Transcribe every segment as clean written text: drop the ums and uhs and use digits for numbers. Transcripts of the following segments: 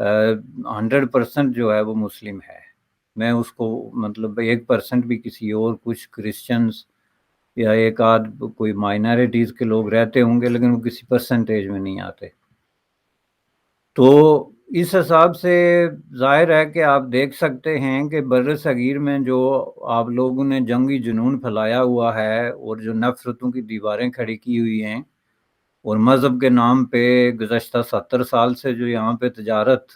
100% جو ہے وہ مسلم ہے. میں اس کو مطلب 1% بھی کسی اور کچھ کرسچنز یا ایک آدھ کوئی مائنارٹیز کے لوگ رہتے ہوں گے لیکن وہ کسی پرسنٹیج میں نہیں آتے. تو اس حساب سے ظاہر ہے کہ آپ دیکھ سکتے ہیں کہ بر صغیر میں جو آپ لوگوں نے جنگی جنون پھیلایا ہوا ہے اور جو نفرتوں کی دیواریں کھڑی کی ہوئی ہیں اور مذہب کے نام پہ گزشتہ 70 سال سے جو یہاں پہ تجارت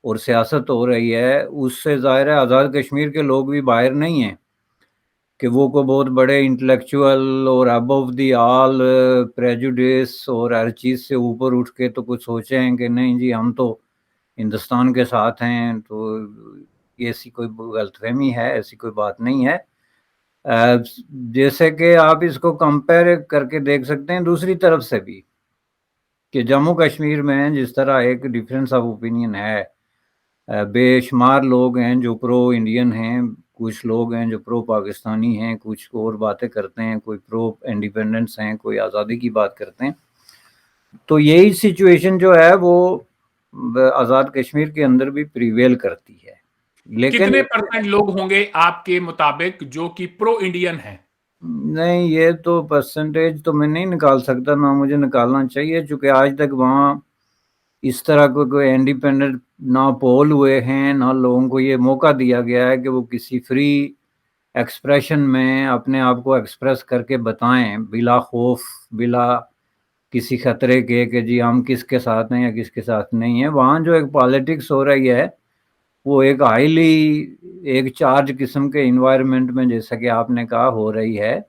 اور سیاست ہو رہی ہے، اس سے ظاہر ہے آزاد کشمیر کے لوگ بھی باہر نہیں ہیں کہ وہ کو بہت بڑے انٹلیکچوئل اور ابو دی آل پریجوڈیس اور ہر چیز سے اوپر اٹھ کے تو کچھ سوچے ہیں کہ نہیں جی ہم تو ہندوستان کے ساتھ ہیں. تو ایسی کوئی غلط فہمی ہے، ایسی کوئی بات نہیں ہے. جیسے کہ آپ اس کو کمپیر کر کے دیکھ سکتے ہیں دوسری طرف سے بھی کہ جموں کشمیر میں جس طرح ایک ڈفرینس آف اوپینین ہے، بے شمار لوگ ہیں جو پرو انڈین ہیں، کچھ لوگ ہیں جو پرو پاکستانی ہیں، کچھ اور باتیں کرتے ہیں، کوئی پرو انڈیپینڈنس ہیں، کوئی آزادی کی بات کرتے ہیں. تو یہی سچویشن جو ہے وہ آزاد کشمیر کے اندر بھی پریویل کرتی ہے. لیکن کتنے % لوگ ہوں گے آپ کے مطابق جو کہ پرو انڈین ہیں؟ نہیں، یہ تو پرسنٹیج تو میں نہیں نکال سکتا، نہ مجھے نکالنا چاہیے، چونکہ آج تک وہاں اس طرح کوئی انڈیپینڈنٹ نہ پول ہوئے ہیں، نہ لوگوں کو یہ موقع دیا گیا ہے کہ وہ کسی فری ایکسپریشن میں اپنے آپ کو ایکسپریس کر کے بتائیں بلا خوف، بلا کسی خطرے کے کہ جی ہم کس کے ساتھ ہیں یا کس کے ساتھ نہیں ہیں. وہاں جو ایک پالیٹکس ہو رہی ہے وہ ایک ہائیلی ایک چارج قسم کے انوائرمنٹ میں، جیسا کہ آپ نے کہا، ہو رہی ہے.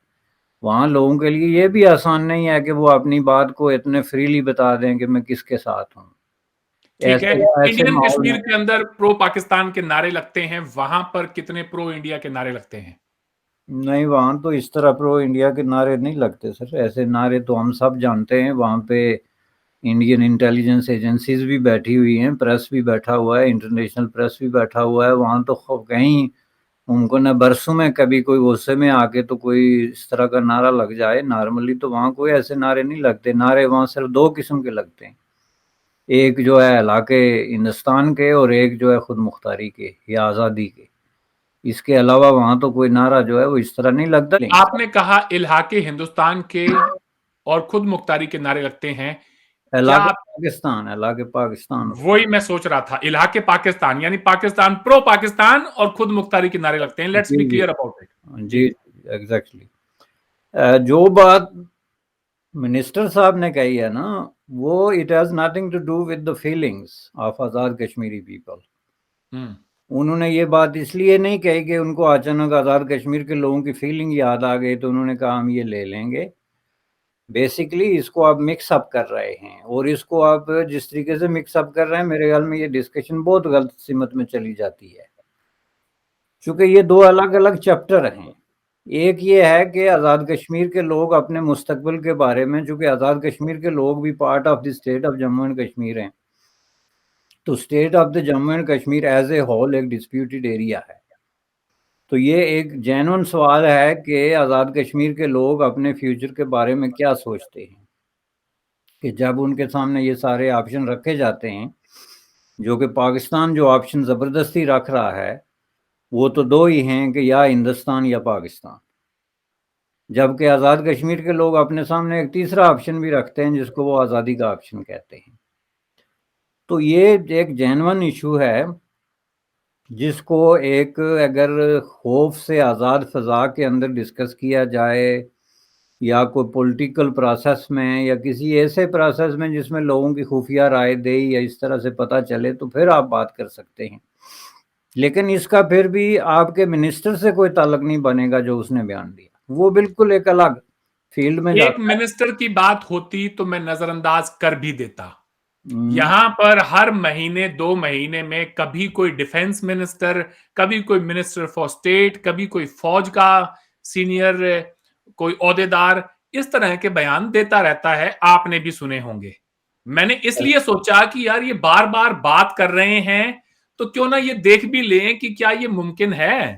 وہاں لوگوں کے لیے یہ بھی آسان نہیں ہے کہ وہ اپنی بات کو اتنے فریلی بتا دیں کہ میں کس کے ساتھ ہوں. ٹھیک ہے، ایسے انڈین ماحول کشمیر میں کے اندر پرو پاکستان کے نعرے لگتے ہیں، وہاں پر کتنے پرو انڈیا کے نعرے لگتے ہیں؟ نہیں، وہاں تو اس طرح پرو انڈیا کے نعرے نہیں لگتے سر. ایسے نعرے تو ہم سب جانتے ہیں. وہاں پہ انڈین انٹیلیجنس ایجنسیز بھی بیٹھی ہوئی ہیں، پریس بھی بیٹھا ہوا ہے، انٹرنیشنل پریس بھی بیٹھا ہوا ہے. وہاں تو کہیں ممکن ہے برسوں میں کبھی کوئی غصے میں آ کے تو کوئی اس طرح کا نعرہ لگ جائے. نارملی تو وہاں کوئی ایسے نعرے نہیں لگتے. نعرے وہاں صرف 2 قسم کے لگتے ہیں، ایک جو ہے علاقے ہندوستان کے اور ایک جو ہے خود مختاری کے یا آزادی کے. اس کے علاوہ وہاں تو کوئی نعرہ جو ہے وہ اس طرح نہیں لگتا. آپ نے کہا الحاق ہندوستان کے اور خود مختاری کے نعرے لگتے ہیں، کیا علاقے پاکستان، علاقے پاکستان، وہی میں سوچ رہا تھا، الحاق پاکستان یعنی پاکستان، پرو پاکستان اور خود مختاری کے نعرے لگتے ہیں. لیٹس بی جی کلیئر اباؤٹ اٹ. جی ایگزیکٹلی. جو بات منسٹر صاحب نے کہی ہے نا، وہ it has nothing to do with the feelings of Azad Kashmiri people. انہوں نے یہ بات اس لیے نہیں کہی کہ ان کو اچانک آزاد کشمیر کے لوگوں کی فیلنگ یاد آ گئی تو انہوں نے کہا ہم یہ لے لیں گے. بیسیکلی اس کو آپ مکس اپ کر رہے ہیں، اور اس کو آپ جس طریقے سے مکس اپ کر رہے ہیں میرے خیال میں یہ ڈسکشن بہت غلط سمت میں چلی جاتی ہے، چونکہ یہ 2 الگ الگ چیپٹر ہیں. ایک یہ ہے کہ آزاد کشمیر کے لوگ اپنے مستقبل کے بارے میں، چونکہ آزاد کشمیر کے لوگ بھی part of the state of Jammu and Kashmir ہیں، تو state of the Jammu and Kashmir as a whole ایک ڈسپیوٹڈ ایریا ہے. تو یہ ایک جینون سوال ہے کہ آزاد کشمیر کے لوگ اپنے فیوچر کے بارے میں کیا سوچتے ہیں، کہ جب ان کے سامنے یہ سارے آپشن رکھے جاتے ہیں، جو کہ پاکستان جو آپشن زبردستی رکھ رہا ہے وہ تو 2 ہی ہیں کہ یا ہندوستان یا پاکستان، جبکہ آزاد کشمیر کے لوگ اپنے سامنے ایک تیسرا آپشن بھی رکھتے ہیں جس کو وہ آزادی کا آپشن کہتے ہیں. تو یہ ایک جینون ایشو ہے جس کو ایک اگر خوف سے آزاد فضا کے اندر ڈسکس کیا جائے یا کوئی پولیٹیکل پروسیس میں یا کسی ایسے پروسیس میں جس میں لوگوں کی خفیہ رائے دہی یا اس طرح سے پتہ چلے تو پھر آپ بات کر سکتے ہیں. لیکن اس کا پھر بھی آپ کے منسٹر سے کوئی تعلق نہیں بنے گا جو اس نے بیان دیا، وہ بالکل ایک الگ فیلڈ میں ایک جاتا ہے. منسٹر کی بات ہوتی تو میں نظر انداز کر بھی دیتا. یہاں پر ہر مہینے 2 مہینے میں کبھی کوئی ڈیفنس منسٹر، کبھی کوئی منسٹر فار اسٹیٹ، کبھی کوئی فوج کا سینئر کوئی عہدیدار اس طرح کے بیان دیتا رہتا ہے. آپ نے بھی سنے ہوں گے. میں نے اس لیے سوچا کہ یار یہ بار بار بات کر رہے ہیں تو کیوں نہ یہ دیکھ بھی لیں کہ کیا یہ ممکن ہے.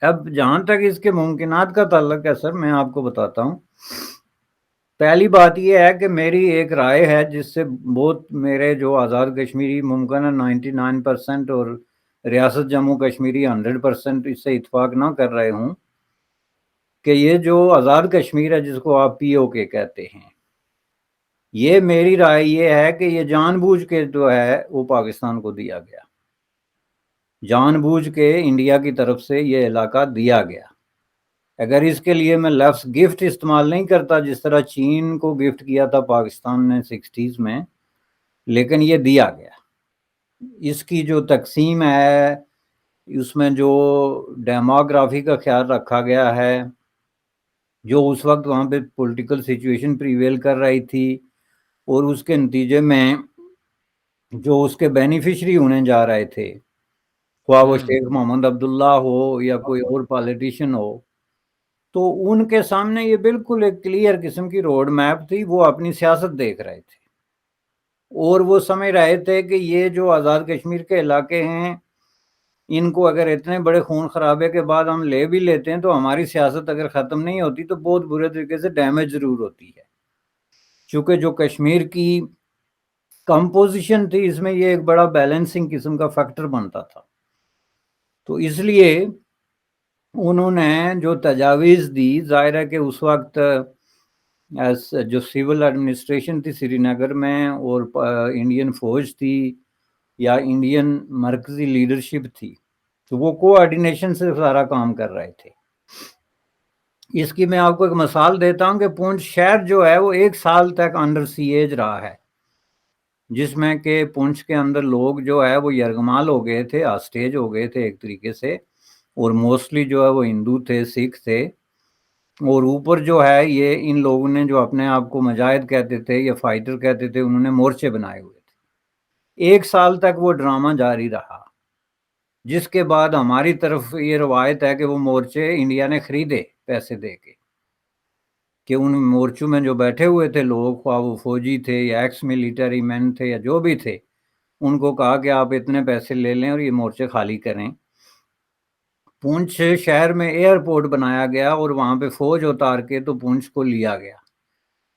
اب جہاں تک اس کے ممکنات کا تعلق ہے سر، میں آپ کو بتاتا ہوں. پہلی بات یہ ہے کہ میری ایک رائے ہے جس سے بہت میرے جو آزاد کشمیری ممکن ہے 99% اور ریاست جموں کشمیری 100% اس سے اتفاق نہ کر رہے ہوں کہ یہ جو آزاد کشمیر ہے جس کو آپ پی او کے کہتے ہیں، یہ میری رائے یہ ہے کہ یہ جان بوجھ کے جو ہے وہ پاکستان کو دیا گیا، جان بوجھ کے انڈیا کی طرف سے یہ علاقہ دیا گیا۔ اگر اس کے لیے میں لفظ گفٹ استعمال نہیں کرتا جس طرح چین کو گفٹ کیا تھا پاکستان نے 60s میں، لیکن یہ دیا گیا۔ اس کی جو تقسیم ہے اس میں جو ڈیموگرافی کا خیال رکھا گیا ہے، جو اس وقت وہاں پہ پولیٹیکل سچویشن پریویل کر رہی تھی، اور اس کے نتیجے میں جو اس کے بینیفیشری ہونے جا رہے تھے، خواہ وہ شیخ محمد عبداللہ ہو یا کوئی اور پالیٹیشین ہو، تو ان کے سامنے یہ بالکل ایک کلیئر قسم کی روڈ میپ تھی، وہ اپنی سیاست دیکھ رہے تھے اور وہ سمجھ رہے تھے کہ یہ جو آزاد کشمیر کے علاقے ہیں ان کو اگر اتنے بڑے خون خرابے کے بعد ہم لے بھی لیتے ہیں تو ہماری سیاست اگر ختم نہیں ہوتی تو بہت برے طریقے سے ڈیمیج ضرور ہوتی ہے، چونکہ جو کشمیر کی کمپوزیشن تھی اس میں یہ ایک بڑا بیلنسنگ قسم کا فیکٹر بنتا تھا۔ تو اس لیے انہوں نے جو تجاویز دی، ظاہر ہے کہ اس وقت جو سول ایڈمنسٹریشن تھی سری نگر میں اور انڈین فوج تھی یا انڈین مرکزی لیڈرشپ تھی، تو وہ کوآرڈینیشن سے سارا کام کر رہے تھے۔ اس کی میں آپ کو ایک مثال دیتا ہوں کہ پونچھ شہر جو ہے وہ 1 سال تک انڈر سیج رہا ہے، جس میں کہ پونچھ کے اندر لوگ جو ہے وہ یرغمال ہو گئے تھے، آسٹیج ہو گئے تھے ایک طریقے سے، اور موسٹلی جو ہے وہ ہندو تھے، سکھ تھے، اور اوپر جو ہے یہ ان لوگوں نے جو اپنے آپ کو مجاہد کہتے تھے یا فائٹر کہتے تھے انہوں نے مورچے بنائے ہوئے تھے۔ 1 سال تک وہ ڈرامہ جاری رہا، جس کے بعد ہماری طرف یہ روایت ہے کہ وہ مورچے انڈیا نے خریدے پیسے دے کے، کہ ان مورچوں میں جو بیٹھے ہوئے تھے لوگ، خواہ وہ فوجی تھے یا ایکس ملٹری مین تھے یا جو بھی تھے، ان کو کہا کہ آپ اتنے پیسے لے لیں اور یہ مورچے خالی کریں۔ پونچھ شہر میں ایئرپورٹ بنایا گیا اور وہاں پہ فوج اتار کے تو پونچھ کو لیا گیا۔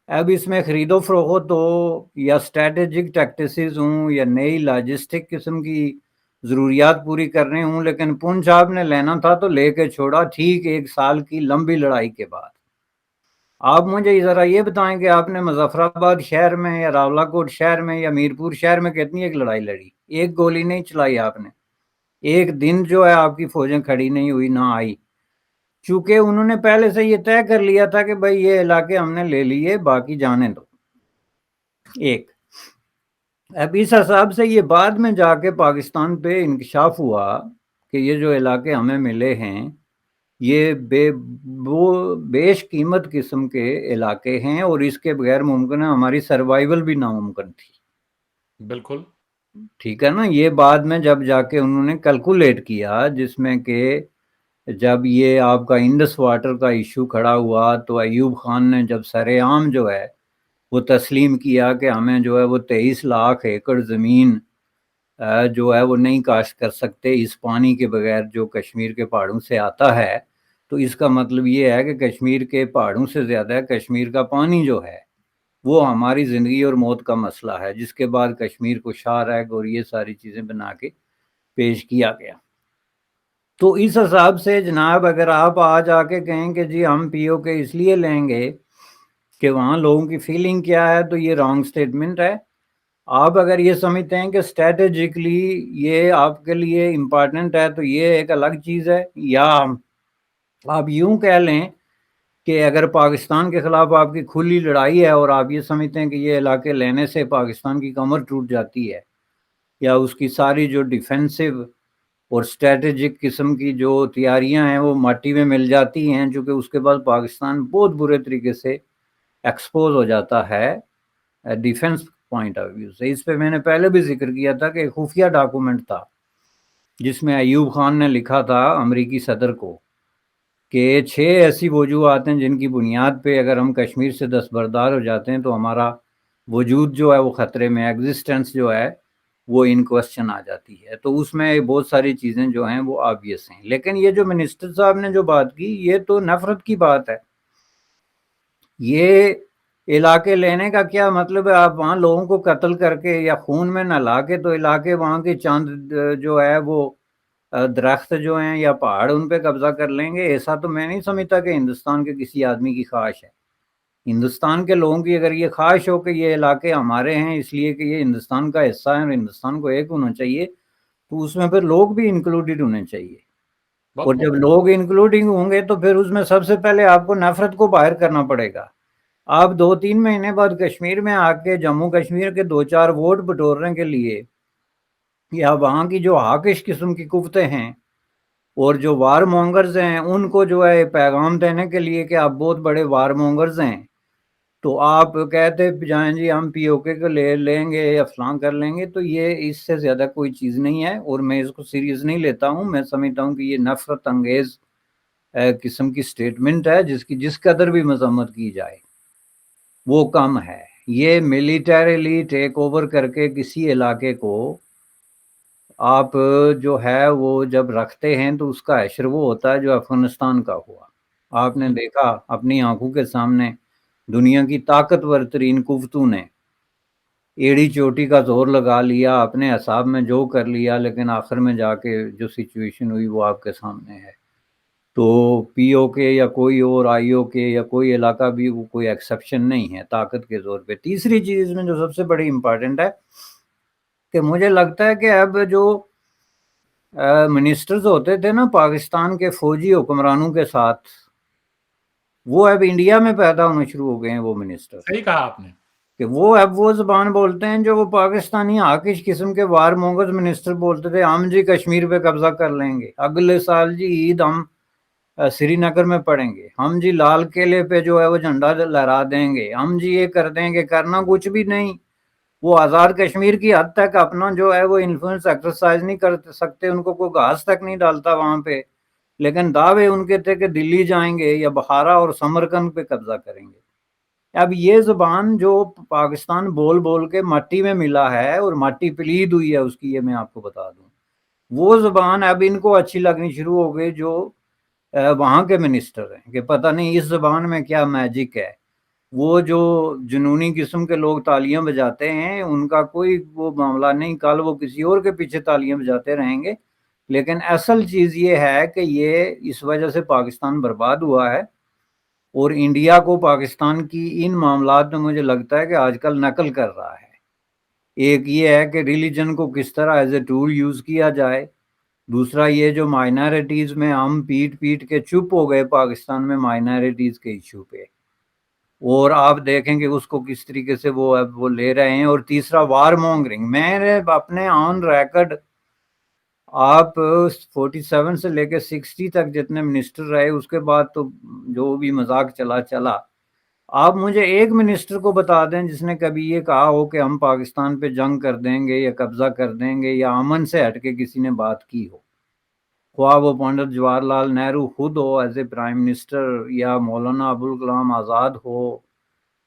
اب اس میں خرید و فروخت ہو یا اسٹریٹجک ٹیکٹسز ہوں یا نئی لاجسٹک قسم کی ضروریات پوری کرنے ہوں، لیکن پونچھ آپ نے لینا تھا تو لے کے چھوڑا، ٹھیک 1 سال کی لمبی لڑائی کے بعد۔ آپ مجھے ذرا یہ بتائیں کہ آپ نے مظفر آباد شہر میں یا راولہ کوٹ شہر میں یا میرپور شہر میں کتنی ایک لڑائی لڑی؟ 1 گولی نہیں چلائی آپ نے، 1 دن جو ہے آپ کی فوجیں کھڑی نہیں ہوئی، نہ آئی، چونکہ انہوں نے پہلے سے یہ طے کر لیا تھا کہ بھائی یہ علاقے ہم نے لے لیے، باقی جانے دو۔ اب اس حساب سے یہ بعد میں جا کے پاکستان پہ انکشاف ہوا کہ یہ جو علاقے ہمیں ملے ہیں یہ بیش قیمت قسم کے علاقے ہیں، اور اس کے بغیر ممکن ہے ہماری سروائیول بھی ناممکن تھی۔ بالکل ٹھیک ہے نا، یہ بعد میں جب جا کے انہوں نے کیلکولیٹ کیا، جس میں کہ جب یہ آپ کا انڈس واٹر کا ایشو کھڑا ہوا تو ایوب خان نے جب سر عام جو ہے وہ تسلیم کیا کہ ہمیں جو ہے وہ 23 لاکھ ایکڑ زمین جو ہے وہ نہیں کاشت کر سکتے اس پانی کے بغیر جو کشمیر کے پہاڑوں سے آتا ہے، تو اس کا مطلب یہ ہے کہ کشمیر کے پہاڑوں سے زیادہ کشمیر کا پانی جو ہے وہ ہماری زندگی اور موت کا مسئلہ ہے، جس کے بعد کشمیر کو شاہ ریگ اور یہ ساری چیزیں بنا کے پیش کیا گیا۔ تو اس حساب سے جناب اگر آپ آج آ کے کہیں کہ جی ہم پی او کے اس لیے لیں گے کہ وہاں لوگوں کی فیلنگ کیا ہے، تو یہ رانگ سٹیٹمنٹ ہے۔ آپ اگر یہ سمجھتے ہیں کہ اسٹریٹجکلی یہ آپ کے لیے امپارٹنٹ ہے تو یہ ایک الگ چیز ہے، یا آپ یوں کہہ لیں کہ اگر پاکستان کے خلاف آپ کی کھلی لڑائی ہے اور آپ یہ سمجھتے ہیں کہ یہ علاقے لینے سے پاکستان کی کمر ٹوٹ جاتی ہے یا اس کی ساری جو ڈیفینسو اور اسٹریٹجک قسم کی جو تیاریاں ہیں وہ مٹی میں مل جاتی ہیں، چونکہ اس کے بعد پاکستان بہت برے طریقے سے ایکسپوز ہو جاتا ہے ڈیفنس پوائنٹ آف ویو سے۔ اس پہ میں نے پہلے بھی ذکر کیا تھا کہ ایک خفیہ ڈاکومنٹ تھا جس میں ایوب خان نے لکھا تھا امریکی صدر کو کہ 6 ایسی وجوہات ہیں جن کی بنیاد پہ اگر ہم کشمیر سے دستبردار ہو جاتے ہیں تو ہمارا وجود جو ہے وہ خطرے میں، ایگزسٹنس جو ہے وہ ان کوسچن آ جاتی ہے۔ تو اس میں بہت ساری چیزیں جو ہیں وہ آبویس ہیں، لیکن یہ جو منسٹر صاحب نے جو بات کی یہ تو نفرت کی بات ہے۔ یہ علاقے لینے کا کیا مطلب ہے؟ آپ وہاں لوگوں کو قتل کر کے یا خون میں نہلا کے تو علاقے وہاں کے چاند جو ہے وہ درخت جو ہیں یا پہاڑ ان پہ قبضہ کر لیں گے؟ ایسا تو میں نہیں سمجھتا کہ ہندوستان کے کسی آدمی کی خواہش ہے۔ ہندوستان کے لوگوں کی اگر یہ خواہش ہو کہ یہ علاقے ہمارے ہیں اس لیے کہ یہ ہندوستان کا حصہ ہے اور ہندوستان کو ایک ہونا چاہیے، تو اس میں پھر لوگ بھی انکلوڈڈ ہونے چاہیے، اور جب لوگ انکلوڈنگ ہوں گے تو پھر اس میں سب سے پہلے آپ کو نفرت کو باہر کرنا پڑے گا۔ آپ 2-3 مہینے بعد کشمیر میں آ کے جموں کشمیر کے 2-4 ووٹ بٹورنے کے لیے یا وہاں کی جو حاکش قسم کی قوتیں ہیں اور جو وار مونگرز ہیں ان کو جو ہے پیغام دینے کے لیے کہ آپ بہت بڑے وار مونگرز ہیں، تو آپ کہتے جائیں جی ہم پی او کے کو لے لیں گے یا فلاں کر لیں گے، تو یہ اس سے زیادہ کوئی چیز نہیں ہے، اور میں اس کو سیریس نہیں لیتا ہوں۔ میں سمجھتا ہوں کہ یہ نفرت انگیز قسم کی سٹیٹمنٹ ہے جس کی جس قدر بھی مذمت کی جائے وہ کم ہے۔ یہ ملیٹریلی ٹیک اوور کر کے کسی علاقے کو آپ جو ہے وہ جب رکھتے ہیں تو اس کا حشر وہ ہوتا ہے جو افغانستان کا ہوا۔ آپ نے دیکھا اپنی آنکھوں کے سامنے دنیا کی طاقتور ترین قوتوں نے ایڑی چوٹی کا زور لگا لیا، اپنے حساب میں جو کر لیا، لیکن آخر میں جا کے جو سچویشن ہوئی وہ آپ کے سامنے ہے۔ تو پی او کے یا کوئی اور آئی او کے یا کوئی علاقہ بھی وہ کوئی ایکسیپشن نہیں ہے طاقت کے زور پہ۔ تیسری چیز میں جو سب سے بڑی امپورٹنٹ ہے کہ مجھے لگتا ہے کہ اب جو منسٹرز ہوتے تھے نا پاکستان کے فوجی حکمرانوں کے ساتھ، وہ اب انڈیا میں پیدا ہونا شروع ہو گئے ہیں وہ منسٹر۔ صحیح کہا آپ نے کہ وہ اب وہ زبان بولتے ہیں جو وہ پاکستانی حاکش قسم کے وار مونگز منسٹر بولتے تھے۔ ہم جی کشمیر پہ قبضہ کر لیں گے، اگلے سال جی عید ہم سری نگر میں پڑیں گے، ہم جی لال قلعے پہ جو ہے وہ جھنڈا لہرا دیں گے، ہم جی یہ کر دیں گے۔ کرنا کچھ بھی نہیں، وہ آزاد کشمیر کی حد تک اپنا جو ہے وہ انفلوئنس ایکسرسائز نہیں کر سکتے، ان کو کوئی گھاس تک نہیں ڈالتا وہاں پہ، لیکن دعوے ان کے تھے کہ دلی جائیں گے یا بخارا اور سمرقند پہ قبضہ کریں گے۔ اب یہ زبان جو پاکستان بول بول کے مٹی میں ملا ہے اور مٹی پلید ہوئی ہے اس کی، یہ میں آپ کو بتا دوں، وہ زبان اب ان کو اچھی لگنی شروع ہو گئی جو وہاں کے منسٹر ہیں، کہ پتہ نہیں اس زبان میں کیا میجک ہے۔ وہ جو جنونی قسم کے لوگ تالیاں بجاتے ہیں ان کا کوئی وہ معاملہ نہیں، کل وہ کسی اور کے پیچھے تالیاں بجاتے رہیں گے، لیکن اصل چیز یہ ہے کہ یہ اس وجہ سے پاکستان برباد ہوا ہے، اور انڈیا کو پاکستان کی ان معاملات میں مجھے لگتا ہے کہ آج کل نقل کر رہا ہے۔ ایک یہ ہے کہ ریلیجن کو کس طرح ایز اے ٹول یوز کیا جائے، دوسرا یہ جو مائنارٹیز میں ہم پیٹ پیٹ کے چپ ہو گئے پاکستان میں مائنارٹیز کے ایشو پہ، اور آپ دیکھیں کہ اس کو کس طریقے سے وہ لے رہے ہیں، اور تیسرا وار مونگرنگ۔ میں نے اپنے آن ریکارڈ آپ 47 سے لے کے 60 تک جتنے منسٹر رہے اس کے بعد تو جو بھی مذاق چلا، آپ مجھے ایک منسٹر کو بتا دیں جس نے کبھی یہ کہا ہو کہ ہم پاکستان پہ جنگ کر دیں گے یا قبضہ کر دیں گے یا امن سے ہٹ کے کسی نے بات کی ہو، خواہ وہ پنڈت جواہر لال نہرو خود ہو ایز اے پرائم منسٹر، یا مولانا ابوالکلام آزاد ہو،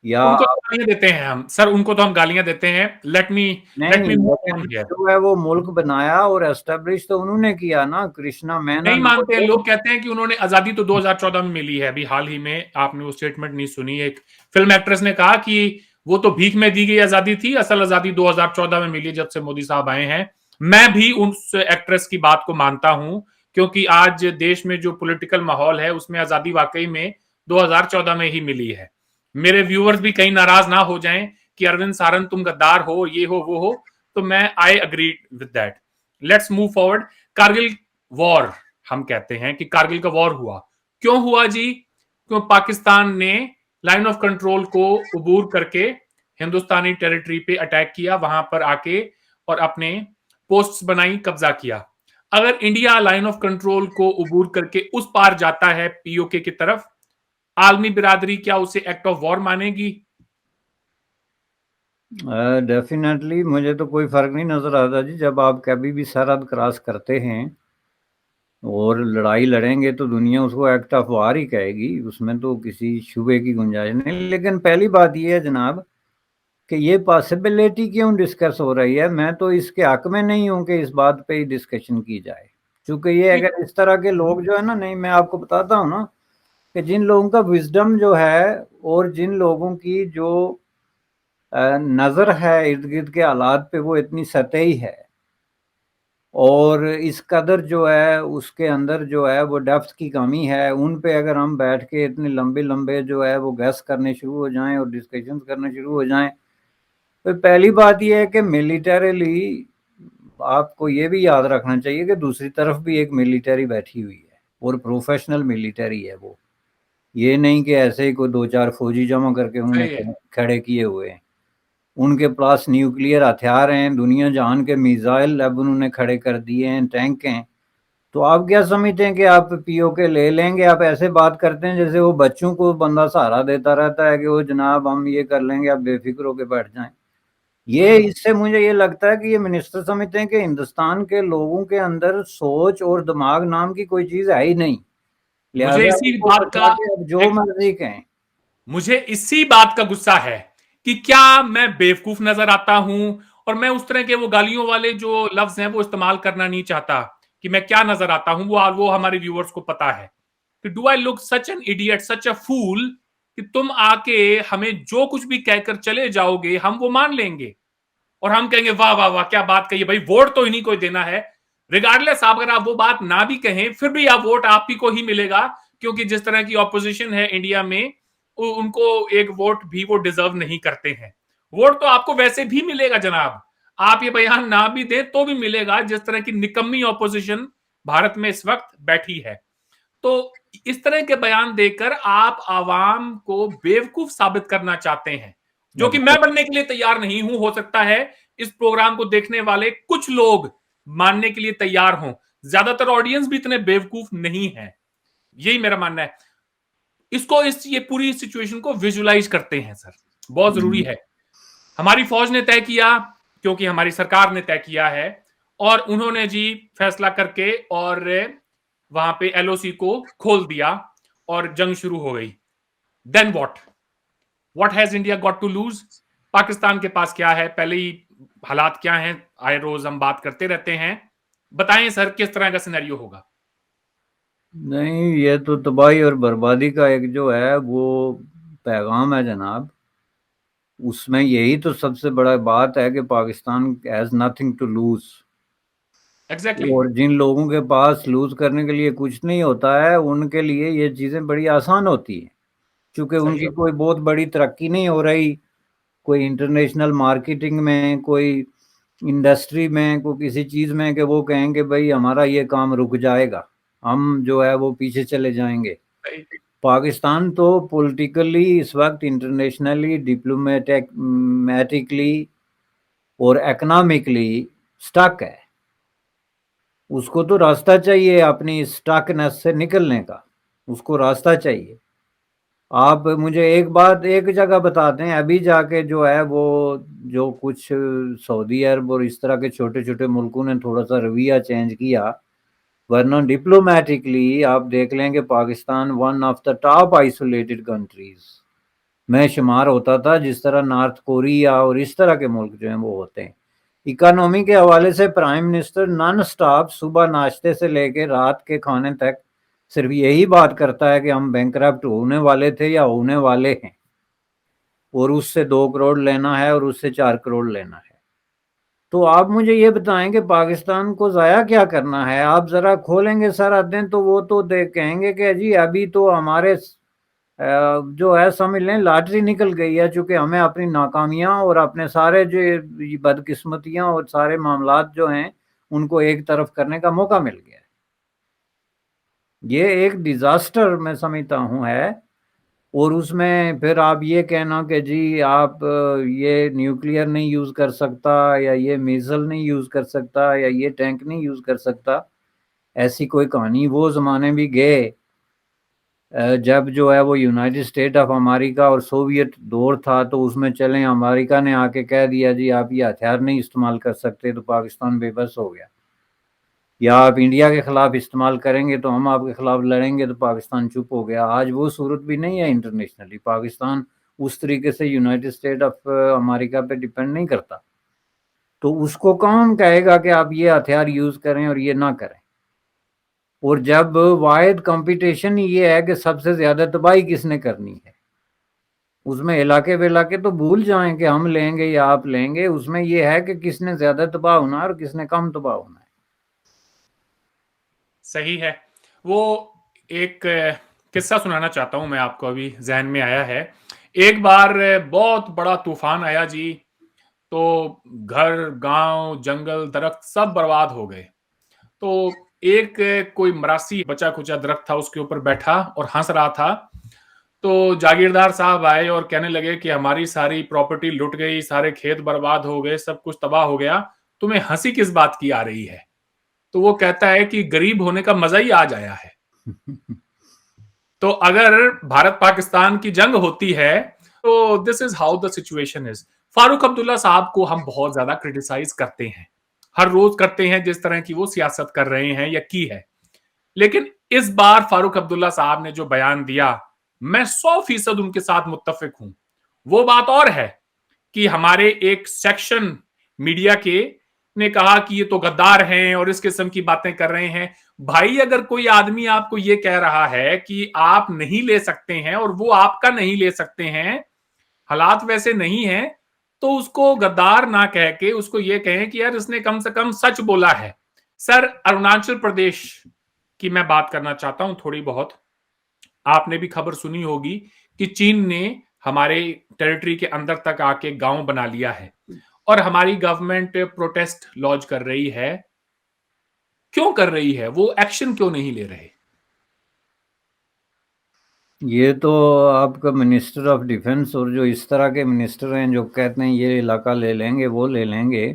یا ان کو تو گالیاں دیتے ہیں ہم سر، ان کو تو ہم گالیاں دیتے ہیں۔ لیٹ می نہیں، موو لیکن آن ہیئر۔ جو ہے وہ ملک بنایا اور اسٹیبلش تو انہوں نے کیا نا، کرشنا مینا نہیں مانتے ہیں لوگ، کہتے ہیں کہ انہوں نے آزادی تو 2014 میں ملی ہے۔ ابھی حال ہی میں آپ نے وہ اسٹیٹمنٹ نہیں سنی، ایک فلم ایکٹریس نے کہا کہ وہ تو بھیک میں دی گئی آزادی تھی، اصل آزادی 2014 میں ملی جب سے مودی صاحب آئے ہیں۔ میں بھی اس ایکٹریس کی بات کو مانتا ہوں، کیونکہ آج دیش میں جو پولیٹیکل ماحول ہے اس میں آزادی واقعی میں 2014 میں ہی ملی ہے۔ میرے ویورز بھی کہیں ناراض نہ ہو جائیں کہ اروند سارن تم غدار ہو، یہ ہو وہ ہو، تو میں I agree with that. Let's move forward. Kargil war, ہم کہتے ہیں کہ کارگل کا وار ہوا، کیوں ہوا جی؟ کیوں پاکستان نے لائن آف کنٹرول کو عبور کر کے ہندوستانی ٹیریٹری پہ اٹیک کیا، وہاں پر آ کے اور اپنے پوسٹس بنائی، قبضہ کیا۔ اگر انڈیا لائن آف کنٹرول کو عبور کر کے اس پار جاتا ہے پی او کے کی طرف، عالمی برادری کیا اسے ایکٹ آف وار مانے گی؟ ڈیفینیٹلی مجھے تو کوئی فرق نہیں نظر آتا جی، جب آپ کبھی بھی سرحد کراس کرتے ہیں اور لڑائی لڑیں گے تو دنیا اس کو ایکٹ آف وار ہی کہے گی، اس میں تو کسی شبے کی گنجائش نہیں۔ لیکن پہلی بات یہ ہے جناب کہ یہ پاسبلٹی کیوں ڈسکس ہو رہی ہے، میں تو اس کے حق میں نہیں ہوں کہ اس بات پہ ہی ڈسکشن کی جائے، چونکہ یہ اگر اس طرح کے لوگ جو ہے نا، نہیں میں آپ کو بتاتا ہوں نا کہ جن لوگوں کا وزڈم جو ہے اور جن لوگوں کی جو نظر ہے ارد گرد کے حالات پہ وہ اتنی سطحی ہے اور اس قدر جو ہے اس کے اندر جو ہے وہ ڈیپتھ کی کمی ہے، ان پہ اگر ہم بیٹھ کے اتنے لمبے لمبے جو ہے وہ گیس کرنے شروع ہو جائیں اور ڈسکشنز کرنے شروع ہو جائیں، تو پہلی بات یہ ہے کہ ملیٹریلی آپ کو یہ بھی یاد رکھنا چاہیے کہ دوسری طرف بھی ایک ملیٹری بیٹھی ہوئی ہے اور پروفیشنل ملیٹری ہے وہ، یہ نہیں کہ ایسے ہی کوئی 2-4 فوجی جمع کر کے انہوں نے صحیح ہے. کھڑے کیے ہوئے ہیں، ان کے پاس نیوکلیئر ہتھیار ہیں، دنیا جہان کے میزائل لیب انہوں نے کھڑے کر دیے ہیں، ٹینک ہیں. تو آپ کیا سمجھتے ہیں کہ آپ پی او کے لے لیں گے؟ آپ ایسے بات کرتے ہیں جیسے وہ بچوں کو بندہ سہارا دیتا رہتا ہے کہ وہ جناب ہم یہ کر لیں گے، آپ بے فکر ہو کے بیٹھ جائیں. یہ اس سے مجھے یہ لگتا ہے کہ یہ منسٹر سمجھتے ہیں کہ ہندوستان کے لوگوں کے اندر سوچ اور دماغ نام کی کوئی چیز ہے ہی نہیں، مجھے لہذا اسی ان کو بات بچا کا کے اب جو مرضی کہیں. مجھے اسی بات کا غصہ ہے کہ کیا میں بیوقوف نظر آتا ہوں، اور میں اس طرح کے وہ گالیوں والے جو لفظ ہیں وہ استعمال کرنا نہیں چاہتا کہ میں کیا نظر آتا ہوں، وہ ہمارے ویورز کو پتا ہے کہ do I look such an idiot such a fool کہ تم آ کے ہمیں جو کچھ بھی کہہ کر چلے جاؤ گے ہم وہ مان لیں گے اور ہم کہیں گے واہ واہ واہ کیا بات کہی بھائی، ووٹ تو انہیں کو دینا ہے. ریگارڈلیس آپ اگر آپ وہ بات نہ بھی کہیں پھر بھی آپ ووٹ آپ ہی کو ہی ملے گا، کیونکہ جس طرح کی اپوزیشن ہے انڈیا میں ان کو ایک ووٹ بھی وہ ڈیزرو نہیں کرتے ہیں. ووٹ تو آپ کو ویسے بھی ملے گا جناب، آپ یہ بیان نہ بھی دیں تو بھی ملے گا، جس طرح کی نکمی اپوزیشن بھارت میں اس وقت بیٹھی ہے. تو اس طرح کے بیان دے کر آپ عوام کو بیوقوف ثابت کرنا چاہتے ہیں، جو کہ میں بننے کے لیے تیار نہیں ہوں. ہو سکتا ہے اس پروگرام کو دیکھنے والے کچھ لوگ ماننے کے لیے تیار ہوں، زیادہ تر آڈینس بھی اتنے بیوقوف نہیں ہے. یہی میرا ماننا ہے. اس کو یہ پوری سچویشن کو ویژولائز کرتے ہیں سر، بہت ضروری ہے. ہماری فوج نے طے کیا، کیونکہ ہماری سرکار نے طے کیا ہے، اور انہوں نے جی فیصلہ کر کے اور وہاں پہ ایل او سی کو کھول دیا اور جنگ شروع ہو گئی. Then what has India got to lose? Pakistan کے پاس کیا ہے؟ پہلے ہی حالات کیا ہیں آئے روز ہم بات کرتے رہتے ہیں. بتائیں سر کس طرح کا سینیریو ہوگا؟ نہیں، یہ تو تباہی اور بربادی کا ایک جو ہے وہ پیغام ہے جناب. اس میں یہی تو سب سے بڑا بات ہے کہ Pakistan has nothing to lose. Exactly. اور جن لوگوں کے پاس لوز کرنے کے لیے کچھ نہیں ہوتا ہے ان کے لیے یہ چیزیں بڑی آسان ہوتی ہیں، چونکہ ان صحیح کی ہے. کوئی بہت بڑی ترقی نہیں ہو رہی، کوئی انٹرنیشنل مارکیٹنگ میں، کوئی انڈسٹری میں، کوئی کسی چیز میں کہ وہ کہیں کہ بھئی ہمارا یہ کام رک جائے گا، ہم جو ہے وہ پیچھے چلے جائیں گے. صحیح. پاکستان تو پولیٹیکلی اس وقت انٹرنیشنلی ڈپلومیٹکلی اور اکنامکلی سٹک ہے. اس کو تو راستہ چاہیے اپنی سٹاکنس سے نکلنے کا، اس کو راستہ چاہیے. آپ مجھے ایک جگہ بتاتے ہیں، ابھی جا کے جو ہے وہ جو کچھ سعودی عرب اور اس طرح کے چھوٹے چھوٹے ملکوں نے تھوڑا سا رویہ چینج کیا، ورنہ ڈپلومیٹکلی آپ دیکھ لیں کہ Pakistan one of the top isolated countries میں شمار ہوتا تھا، جس طرح نارتھ کوریا اور اس طرح کے ملک جو ہیں وہ ہوتے ہیں. اکانومی کے حوالے سے پرائم منسٹر نان سٹاپ صبح ناشتے سے لے کے رات کے کھانے تک صرف یہی بات کرتا ہے کہ ہم بینکرپٹ ہونے والے تھے یا ہونے والے ہیں، اور اس سے 2 کروڑ لینا ہے اور اس سے 4 کروڑ لینا ہے. تو آپ مجھے یہ بتائیں کہ پاکستان کو ضائع کیا کرنا ہے؟ آپ ذرا کھولیں گے سر دیں تو وہ تو کہیں گے کہ جی ابھی تو ہمارے جو ہے سمجھ لیں لاٹری نکل گئی ہے، چونکہ ہمیں اپنی ناکامیاں اور اپنے سارے جو بدقسمتیاں اور سارے معاملات جو ہیں ان کو ایک طرف کرنے کا موقع مل گیا ہے. یہ ایک ڈیزاسٹر میں سمجھتا ہوں ہے. اور اس میں پھر آپ یہ کہنا کہ جی آپ یہ نیوکلیئر نہیں یوز کر سکتا، یا یہ میزل نہیں یوز کر سکتا، یا یہ ٹینک نہیں یوز کر سکتا، ایسی کوئی کہانی. وہ زمانے بھی گئے جب جو ہے وہ یونائٹڈ اسٹیٹ آف امریکہ اور سوویت دور تھا، تو اس میں چلیں امریکہ نے آ کے کہہ دیا جی آپ یہ ہتھیار نہیں استعمال کر سکتے، تو پاکستان بے بس ہو گیا. یا آپ انڈیا کے خلاف استعمال کریں گے تو ہم آپ کے خلاف لڑیں گے، تو پاکستان چپ ہو گیا. آج وہ صورت بھی نہیں ہے. انٹرنیشنلی پاکستان اس طریقے سے یونائٹڈ اسٹیٹ آف امریکہ پہ ڈیپینڈ نہیں کرتا. تو اس کو کون کہے گا کہ آپ یہ ہتھیار یوز کریں اور یہ نہ کریں؟ اور جب واحد کمپٹیشن یہ ہے کہ سب سے زیادہ تباہی کس نے کرنی ہے، اس میں علاقے تو بھول جائیں کہ ہم لیں گے یا آپ لیں گے، اس میں یہ ہے کہ کس نے زیادہ تباہ ہونا ہے اور کس نے کم تباہ ہونا ہے۔ صحیح ہے۔ وہ ایک قصہ سنانا چاہتا ہوں میں آپ کو، ابھی ذہن میں آیا ہے۔ ایک بار بہت بڑا طوفان آیا جی، تو گھر، گاؤں، جنگل، درخت سب برباد ہو گئے۔ تو ایک کوئی مراسی بچا کچا درخت تھا، اس کے اوپر بیٹھا اور ہنس رہا تھا۔ تو جاگیردار صاحب آئے اور کہنے لگے کہ ہماری ساری پراپرٹی لٹ گئی، سارے کھیت برباد ہو گئے، سب کچھ تباہ ہو گیا، تمہیں ہنسی کس بات کی آ رہی ہے؟ تو وہ کہتا ہے کہ غریب ہونے کا مزہ ہی آج آیا ہے۔ تو اگر بھارت پاکستان کی جنگ ہوتی ہے تو دس is how the situation is. Farooq Abdullah صاحب کو ہم بہت زیادہ کرٹیسائز کرتے ہیں، ہر روز کرتے ہیں، جس طرح کی وہ سیاست کر رہے ہیں یا کی ہے۔ لیکن اس بار فاروق عبداللہ صاحب نے جو بیان دیا، میں 100% ان کے ساتھ متفق ہوں۔ وہ بات اور ہے کہ ہمارے ایک سیکشن میڈیا کے نے کہا کہ یہ تو غدار ہیں اور اس قسم کی باتیں کر رہے ہیں۔ بھائی، اگر کوئی آدمی آپ کو یہ کہہ رہا ہے کہ آپ نہیں لے سکتے ہیں اور وہ آپ کا نہیں لے سکتے ہیں، حالات ویسے نہیں ہیں، تو اس کو غدار نہ کہہ کے اس کو یہ کہیں کہ یار اس نے کم سے کم سچ بولا ہے۔ سر، اروناچل پردیش کی میں بات کرنا چاہتا ہوں تھوڑی بہت۔ آپ نے بھی خبر سنی ہوگی کہ چین نے ہمارے ٹیریٹری کے اندر تک آ کے گاؤں بنا لیا ہے، اور ہماری گورنمنٹ پروٹیسٹ لانچ کر رہی ہے۔ کیوں کر رہی ہے؟ وہ ایکشن کیوں نہیں لے رہے؟ یہ تو آپ کا منسٹر آف ڈیفنس اور جو اس طرح کے منسٹر ہیں جو کہتے ہیں یہ علاقہ لے لیں گے، وہ لے لیں گے،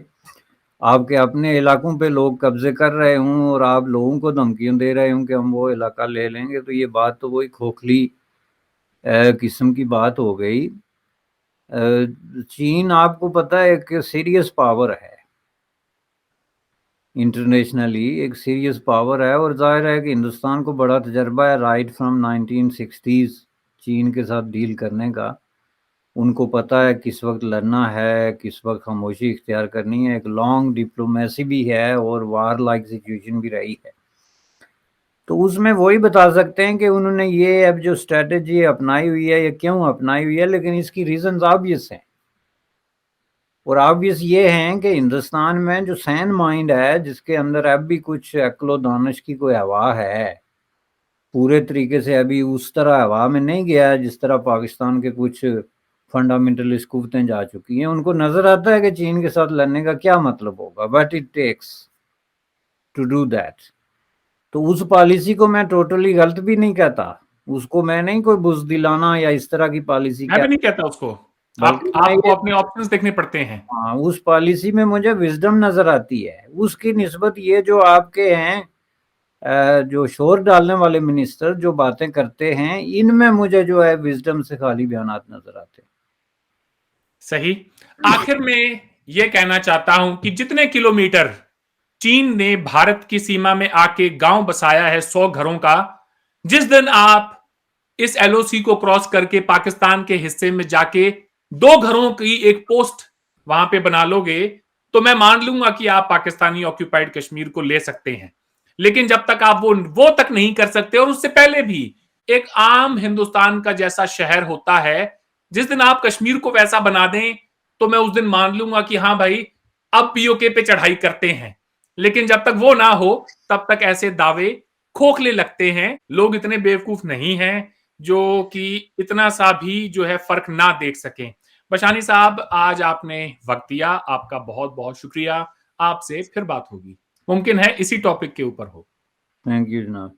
آپ کے اپنے علاقوں پہ لوگ قبضے کر رہے ہوں اور آپ لوگوں کو دھمکیاں دے رہے ہوں کہ ہم وہ علاقہ لے لیں گے، تو یہ بات تو وہی کھوکھلی قسم کی بات ہو گئی۔ چین آپ کو پتہ ہے ایک سیریس پاور ہے، انٹرنیشنلی ایک سیریس پاور ہے، اور ظاہر ہے کہ ہندوستان کو بڑا تجربہ ہے رائٹ فرام 1960s چین کے ساتھ ڈیل کرنے کا۔ ان کو پتہ ہے کس وقت لڑنا ہے، کس وقت خاموشی اختیار کرنی ہے، ایک لانگ ڈپلومیسی بھی ہے اور وار لائک سچویشن بھی رہی ہے۔ تو اس میں وہی بتا سکتے ہیں کہ انہوں نے یہ اب جو اسٹریٹجی اپنائی ہوئی ہے یہ کیوں اپنائی ہوئی ہے، لیکن اس کی ریزنز آبویس ہیں، اور آبویس یہ ہیں کہ ہندوستان میں جو سین مائنڈ ہے، جس کے اندر اب بھی کچھ عقل و دانش کی کوئی ہوا ہے، پورے طریقے سے ابھی اس طرح ہوا میں نہیں گیا جس طرح پاکستان کے کچھ فنڈامنٹلسٹ قوتیں جا چکی ہیں۔ ان کو نظر آتا ہے کہ چین کے ساتھ لڑنے کا کیا مطلب ہوگا، but it takes to do that. تو اس پالیسی کو میں ٹوٹلی غلط بھی نہیں کہتا، اس کو میں نہیں کوئی بزدلانہ یا اس طرح کی پالیسی میں بھی نہیں کہتا اس کو، بلکہ آپ کو اپنے آپشنز دیکھنے پڑتے ہیں۔ ہاں، اس پالیسی میں مجھے وزڈم نظر آتی ہے، اس کی نسبت یہ جو آپ کے ہیں جو شور ڈالنے والے منسٹر جو باتیں کرتے ہیں، ان میں مجھے جو ہے وزڈم سے خالی بیانات نظر آتے ہیں۔ صحیح۔ آخر میں یہ کہنا چاہتا ہوں کہ جتنے کلومیٹر چین نے بھارت کی سیما میں آ کے گاؤں بسایا ہے 100 گھروں کا، جس دن آپ اس ایل او سی کو کراس کر کے پاکستان کے حصے میں جا کے 2 گھروں کی ایک پوسٹ وہاں پہ بنا لو گے، تو میں مان لوں گا کہ آپ پاکستانی آکیوپائڈ کشمیر کو لے سکتے ہیں۔ لیکن جب تک آپ وہ تک نہیں کر سکتے، اور اس سے پہلے بھی ایک عام ہندوستان کا جیسا شہر ہوتا ہے، جس دن آپ کشمیر کو ویسا بنا دیں تو میں اس دن مان لوں گا کہ ہاں بھائی اب پی او کے پہ چڑھائی کرتے ہیں۔ لیکن جب تک وہ نہ ہو تب تک ایسے دعوے کھوکھلے لگتے ہیں۔ لوگ اتنے بیوقوف نہیں ہیں جو کہ اتنا سا بھی جو ہے فرق نہ دیکھ سکیں۔ بشانی صاحب، آج آپ نے وقت دیا، آپ کا بہت بہت شکریہ۔ آپ سے پھر بات ہوگی، ممکن ہے اسی ٹاپک کے اوپر ہو۔ تھینک یو جناب۔